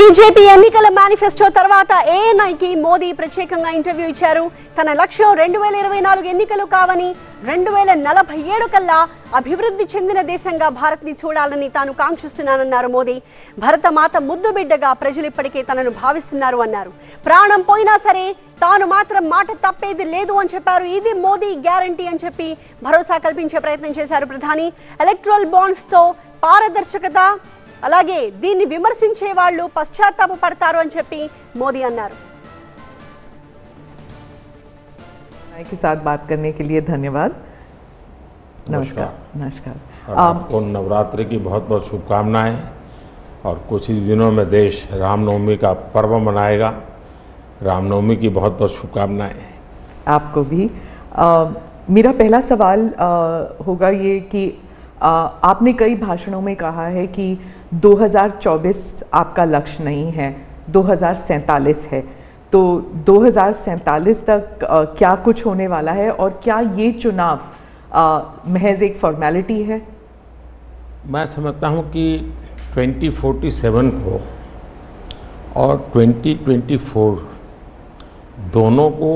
BJP ఎన్నికల manifesto తర్వాత ఏఎన్ఐకి మోదీ ప్రత్యేకంగా ఇంటర్వ్యూ ఇచ్చారు. తన లక్ష్యం 2024 ఎన్నికలు కావని 2047 కల్లా అభివృద్ధి చెందిన దేశంగా భారత్ని చూడాలని తాను కాంక్షిస్తున్నానన్నారు మోదీ. భరతమాత ముద్దు బిడ్డగా ప్రజలు ఇప్పటికే తనను భావిస్తున్నారు అన్నారు. ప్రాణం పోయినా సరే తాను మాత్రం మాట తప్పేది లేదు అని చెప్పారు. ఇది మోదీ గ్యారంటీ అని చెప్పి భరోసా కల్పించే ప్రయత్నం చేశారు ప్రధాని. ఎలక్ట్రల్ బాండ్స్ తో పారదర్శకత, అలాగే దీన్ని విమర్శించే వాళ్ళు పశ్చాత్తాప పడతారు అని చెప్పి మోదీ అన్నారు. के साथ बात करने के लिए धन्यवाद. नमस्कार. नमस्कार. आपको नवरात्रि की बहुत बहुत शुभकामनाएं और कुछ ही दिनों में देश रामनवमी का पर्व मनाएगा. रामनवमी की बहुत बहुत शुभकामनाएं. आपको भी. मेरा पहला सवाल होगा ये कि आपने कई भाषणों में कहा है कि 2024 आपका लक्ष्य नहीं है, 2047 है. तो 2047 तक क्या कुछ होने वाला है और क्या ये चुनाव महज एक फॉर्मेलिटी है? मैं समझता हूँ कि 2047 को और 2024 दोनों को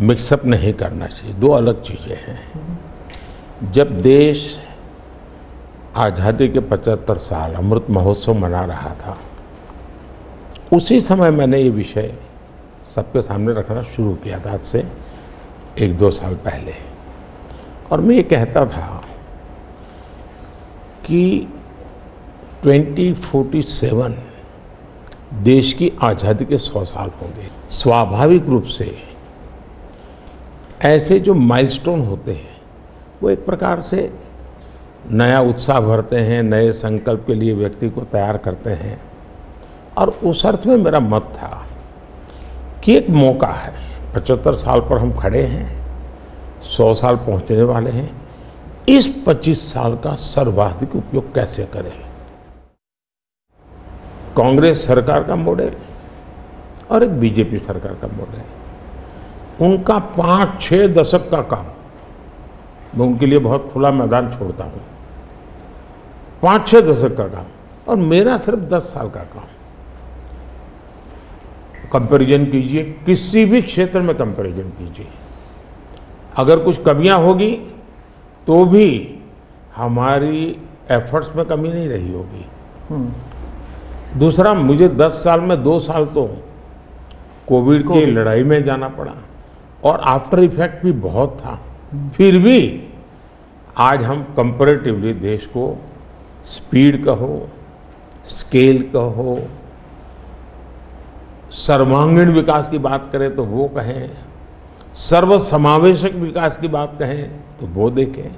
मिक्सअप नहीं करना चाहिए. दो अलग चीज़ें हैं. जब देश आज़ादी के 75 साल अमृत महोत्सव मना रहा था, उसी समय मैंने ये विषय सबके सामने रखना शुरू किया था, आज से 1-2 साल पहले. और मैं ये कहता था कि 2047 देश की आज़ादी के 100 साल होंगे. स्वाभाविक रूप से ऐसे जो माइलस्टोन होते हैं वो एक प्रकार से नया उत्साह भरते हैं, नए संकल्प के लिए व्यक्ति को तैयार करते हैं. और उस अर्थ में मेरा मत था कि एक मौका है, 75 साल पर हम खड़े हैं, 100 साल पहुंचने वाले हैं. इस 25 साल का सर्वाधिक उपयोग कैसे करें? कांग्रेस सरकार का मॉडल और एक बीजेपी सरकार का मॉडल, उनका 5-6 दशक का काम, मैं उनके लिए बहुत खुला मैदान छोड़ता हूँ. 5-6 दशक का काम और मेरा सिर्फ 10 साल का काम. कंपैरिजन कीजिए, किसी भी क्षेत्र में कंपैरिजन कीजिए. अगर कुछ कमियां होगी तो भी हमारी एफर्ट्स में कमी नहीं रही होगी. दूसरा, मुझे 10 साल में 2 साल तो कोविड की लड़ाई में जाना पड़ा और आफ्टर इफेक्ट भी बहुत था. फिर भी आज हम कंपैरेटिवली देश को स्पीड कहो, स्केल कहो, सर्वांगीण विकास की बात करें तो वो कहें, सर्वसमावेशक विकास की बात कहें तो वो देखें.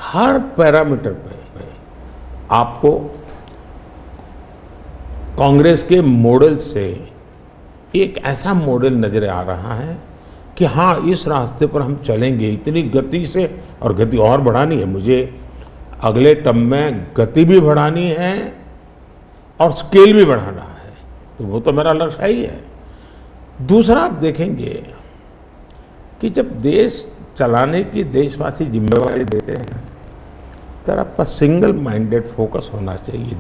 हर पैरामीटर पे आपको कांग्रेस के मॉडल से एक ऐसा मॉडल नजर आ रहा है कि हाँ, इस रास्ते पर हम चलेंगे. इतनी गति से, और गति और बढ़ानी है मुझे. अगले टर्म में गति भी बढ़ानी है और स्केल भी बढ़ाना है. तो वो तो मेरा लक्ष्य ही है. दूसरा, आप देखेंगे कि जब देश चलाने की देशवासी जिम्मेवारी देते हैं तो आपका सिंगल माइंडेड फोकस होना चाहिए.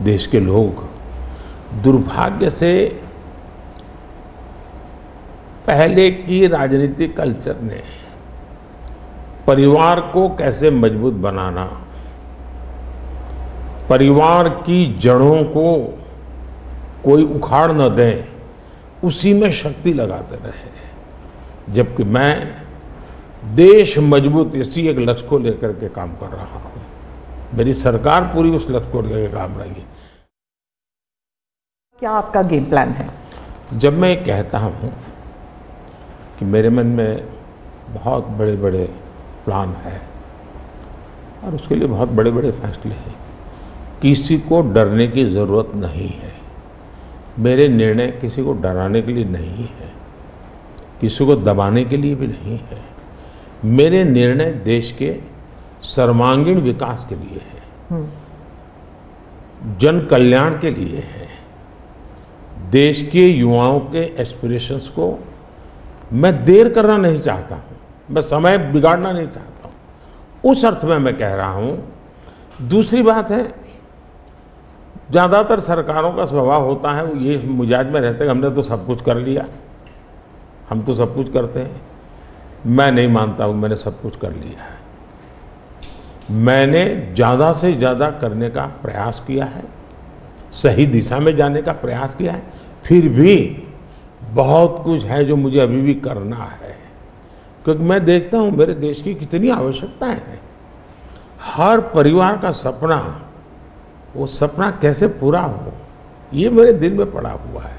देश के लोग दुर्भाग्य से पहले की राजनीतिक कल्चर ने परिवार को कैसे मजबूत बनाना, परिवार की जड़ों को कोई उखाड़ न दे, उसी में शक्ति लगाते रहे. जबकि मैं देश मजबूत, इसी एक लक्ष्य को लेकर के काम कर रहा हूं. मेरी सरकार पूरी उस लक्ष्य को लेकर काम रही. क्या आपका गेम प्लान है? जब मैं कहता हूं कि मेरे मन में बहुत बड़े बड़े प्लान है और उसके लिए बहुत बड़े बड़े फैसले हैं, किसी को डरने की ज़रूरत नहीं है. मेरे निर्णय किसी को डराने के लिए नहीं है, किसी को दबाने के लिए भी नहीं है. मेरे निर्णय देश के सर्वांगीण विकास के लिए है, जन कल्याण के लिए है. देश के युवाओं के एस्पिरेशंस को मैं देर करना नहीं चाहता हूँ, मैं समय बिगाड़ना नहीं चाहता हूँ. उस अर्थ में मैं कह रहा हूँ. दूसरी बात है ज़्यादातर सरकारों का स्वभाव होता है वो ये मिजाज में रहते हैं हमने तो सब कुछ कर लिया, हम तो सब कुछ करते हैं। मैं नहीं मानता हूँ मैंने सब कुछ कर लिया है। मैंने ज़्यादा से ज़्यादा करने का प्रयास किया है, सही दिशा में जाने का प्रयास किया है। फिर भी बहुत कुछ है जो मुझे अभी भी करना है, क्योंकि मैं देखता हूँ मेरे देश की कितनी आवश्यकताएं हैं। हर परिवार का सपना, वो सपना कैसे पूरा हो, ये मेरे दिल में पड़ा हुआ है।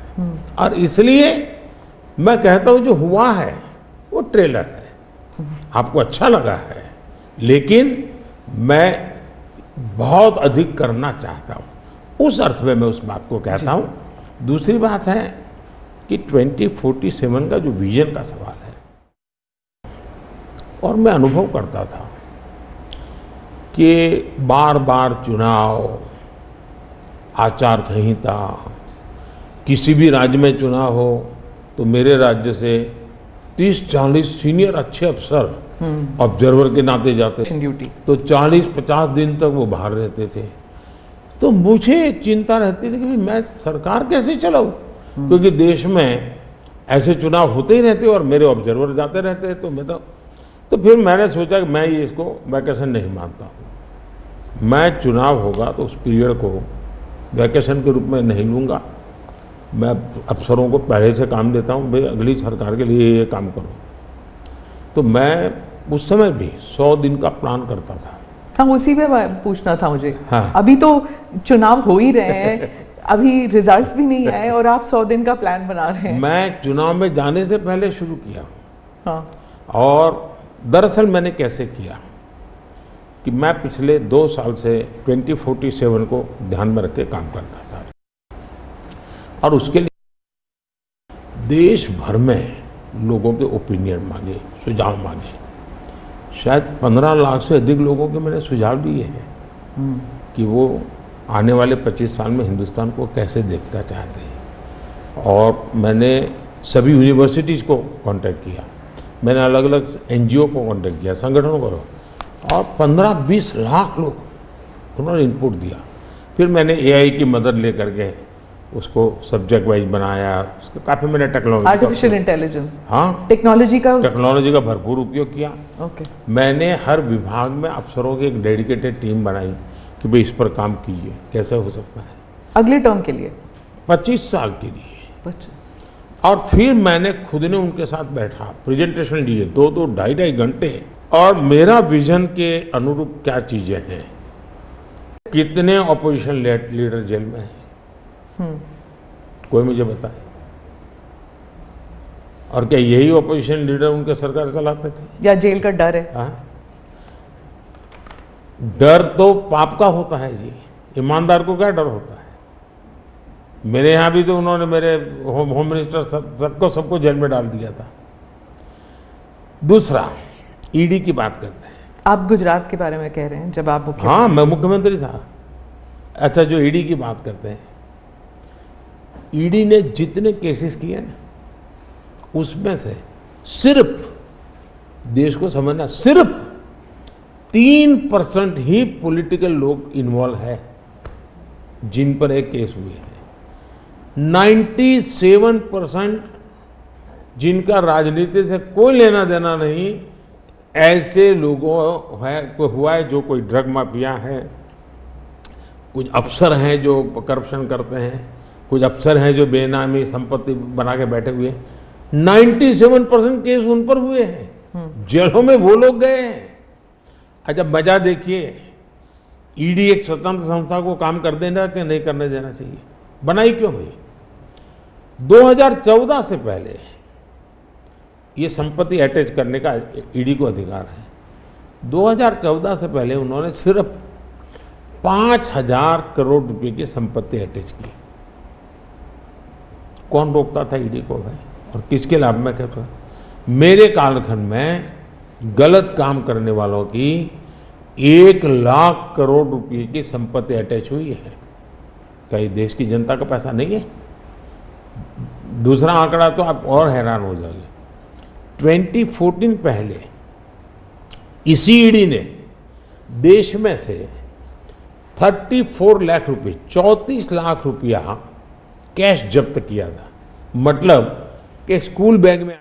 और इसलिए मैं कहता हूँ जो हुआ है वो ट्रेलर है, आपको अच्छा लगा है, लेकिन मैं बहुत अधिक करना चाहता हूँ। उस अर्थ में मैं उस बात को कहता हूँ। दूसरी बात है कि 2047 का जो विजन का सवाल है, और मैं अनुभव करता था कि बार बार चुनाव, आचार संहिता, किसी भी राज्य में चुनाव हो तो मेरे राज्य से 30-40 सीनियर अच्छे अफसर ऑब्जर्वर के नाते जाते ड्यूटी तो 40-50 दिन तक वो बाहर रहते थे। तो मुझे चिंता रहती थी कि मैं सरकार कैसे चलाऊं, क्योंकि देश में ऐसे चुनाव होते ही रहते और मेरे ऑब्जर्वर जाते रहते। तो मैं तो फिर मैंने सोचा कि मैं ये इसको वैकेशन नहीं मानता हूँ। मैं चुनाव होगा तो उस पीरियड को वैकेशन के रूप में नहीं लूँगा। मैं अफसरों को पहले से काम देता हूँ, भाई अगली सरकार के लिए ये काम करो। तो मैं उस समय भी 100 दिन का प्लान करता था। हाँ, उसी पे पूछना था मुझे। हाँ। अभी तो चुनाव हो ही रहे हैं, अभी रिजल्ट्स भी नहीं आए और आप 100 दिन का प्लान बना रहे हैं। मैं चुनाव में जाने से पहले शुरू किया। हाँ। और दरअसल मैंने कैसे किया कि मैं पिछले 2 साल से 2047 को ध्यान में रख के काम करता था, और उसके लिए देश भर में लोगों के ओपिनियन मांगे, सुझाव मांगे। शायद 15 लाख से अधिक लोगों के मैंने सुझाव दिए हैं कि वो आने वाले 25 साल में हिंदुस्तान को कैसे देखना चाहते हैं। और मैंने सभी यूनिवर्सिटीज़ को कांटेक्ट किया, मैंने अलग अलग एनजीओ को कांटेक्ट किया, संगठनों को, और 15-20 लाख लोग उन्होंने इनपुट दिया। फिर मैंने एआई की मदद लेकर के उसको सब्जेक्ट वाइज बनाया। उसका काफ़ी मैंने टेक्नोलॉजी, आर्टिफिशियल इंटेलिजेंस, हाँ, टेक्नोलॉजी का भरपूर उपयोग किया। ओके। मैंने हर विभाग में अफसरों की एक डेडिकेटेड टीम बनाई कि भाई इस पर काम कीजिए, कैसे हो सकता है अगले टर्म के लिए, 25 साल के लिए। और फिर मैंने खुद ने उनके साथ बैठा, प्रेजेंटेशन दिए 2-2, 2.5 घंटे, और मेरा विजन के अनुरूप क्या चीजें हैं, कितने ऑपोजिशन लीडर जेल में हैं, कोई मुझे बताए, और क्या यही ऑपोजिशन लीडर उनके सरकार चलाते थे, या जेल का डर है? हाँ? डर तो पाप का होता है जी, ईमानदार को क्या डर होता है। मेरे यहाँ भी तो उन्होंने मेरे होम मिनिस्टर सबको जेल में डाल दिया था। दूसरा, ईडी की बात करते हैं। आप गुजरात के बारे में कह रहे हैं जब आप मुख्यमंत्री? हाँ, मैं मुख्यमंत्री था। अच्छा, जो ईडी की बात करते हैं, ईडी ने जितने केसेस किए ना, उसमें से सिर्फ, देश को समझना, सिर्फ 3% ही पॉलिटिकल लोग इन्वॉल्व है जिन पर एक केस हुए हैं। 97% जिनका राजनीति से कोई लेना देना नहीं, ऐसे लोगों है को हुआ है जो कोई ड्रग माफिया है, कुछ अफसर हैं जो करप्शन करते हैं, कुछ अफसर हैं जो बेनामी संपत्ति बना के बैठे हुए हैं। 97% केस उन पर हुए हैं, जेलों में वो लोग गए हैं। अच्छा, मजा देखिए, ईडी एक स्वतंत्र संस्था को काम कर देना चाहिए, नहीं करने देना चाहिए, बनाई क्यों भाई? 2014 से पहले ये संपत्ति अटैच करने का ईडी को अधिकार है। 2014 से पहले उन्होंने सिर्फ 5,000 करोड़ रुपए की संपत्ति अटैच की। कौन रोकता था ईडी को भाई? और किसके लाभ में कहता? मेरे कालखंड में गलत काम करने वालों की 1 लाख करोड़ रुपए की संपत्ति अटैच हुई है। क्या ये देश की जनता का पैसा नहीं है? दूसरा आंकड़ा तो आप और हैरान हो जाओगे। 2014 पहले इसी ईडी ने देश में से 34 लाख रुपए, 34 लाख रुपया कैश जब्त किया था। मतलब कि स्कूल बैग में